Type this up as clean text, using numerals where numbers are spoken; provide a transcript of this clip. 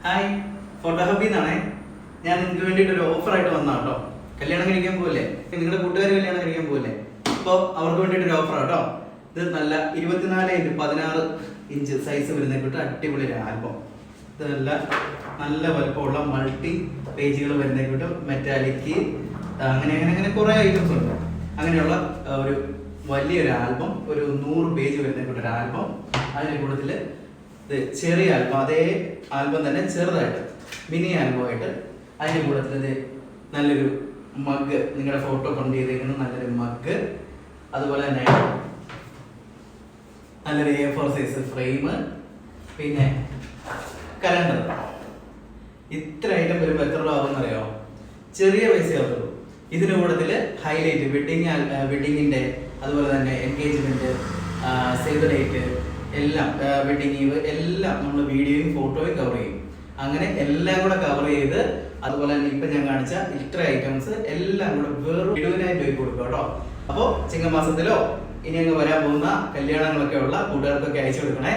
Hi, photo ഹബിൽ നിന്നാണേ. ഞാൻ നിങ്ങൾക്ക് വേണ്ടിയിട്ട് ഒരു ഓഫറായിട്ട് വന്നാ കേട്ടോ. കല്യാണം കഴിക്കാൻ പോകല്ലേ, നിങ്ങളുടെ കൂട്ടുകാർ കല്യാണം കഴിക്കാൻ പോകല്ലേ, അപ്പോൾ അവർക്ക് വേണ്ടിയിട്ടൊരു ഓഫറാണ് കേട്ടോ. ഇത് നല്ല 24x16 സൈസ് വരുന്നേക്കിട്ട് അടിപൊളി ഒരു ആൽബം. ഇത് നല്ല വലുപ്പമുള്ള മൾട്ടി പേജുകൾ വരുന്നേക്കിട്ട് മെറ്റാലിക് അങ്ങനെ അങ്ങനെ അങ്ങനെ കുറേ ഐറ്റംസ് ഉണ്ട്. അങ്ങനെയുള്ള ഒരു വലിയൊരു ആൽബം, ഒരു 100 പേജ് വരുന്നേക്കിട്ട് ഒരു ആൽബം. അതിൻ്റെ കൂട്ടത്തിൽ ചെറിയ ആൽബം, അതേ ആൽബം തന്നെ ചെറുതായിട്ട് മിനി ആൽബമായിട്ട്. അതിൻ്റെ കൂട്ടത്തിൽ ഇത് നല്ലൊരു മഗ്, നിങ്ങളുടെ ഫോട്ടോ കൊണ്ട് ചെയ്തേക്കുന്ന നല്ലൊരു മഗ്. അതുപോലെ തന്നെ നല്ലൊരു A4 സൈസ് ഫ്രെയിം, പിന്നെ കലണ്ടർ. ഇത്ര ഐറ്റം വരുമ്പോൾ എത്ര രൂപ ആവുമെന്ന് അറിയാമോ? ചെറിയ പൈസ ആവുള്ളൂ. ഇതിൻ്റെ കൂട്ടത്തിൽ ഹൈലൈറ്റ്, വെഡിങ്ങിൻ്റെ, അതുപോലെ തന്നെ എൻഗേജ്മെൻറ്റ്, സേവ് ദ ഡേറ്റ് എല്ലാം, വെഡിങ് ഈവ് എല്ലാം നമ്മൾ വീഡിയോയും ഫോട്ടോയും കവർ ചെയ്യും. അങ്ങനെ എല്ലാം കൂടെ കവർ ചെയ്ത്, അതുപോലെ തന്നെ ഇപ്പം ഞാൻ കാണിച്ച ഇത്ര ഐറ്റംസ് എല്ലാം കൂടെ വെറും 20,000 രൂപ കൊടുക്കും കേട്ടോ. അപ്പോൾ ചിങ്ങമാസത്തിലോ ഇനി അങ്ങ് വരാൻ പോകുന്ന കല്യാണങ്ങളൊക്കെ ഉള്ള കൂട്ടുകാർക്കൊക്കെ അയച്ചു കൊടുക്കണേ.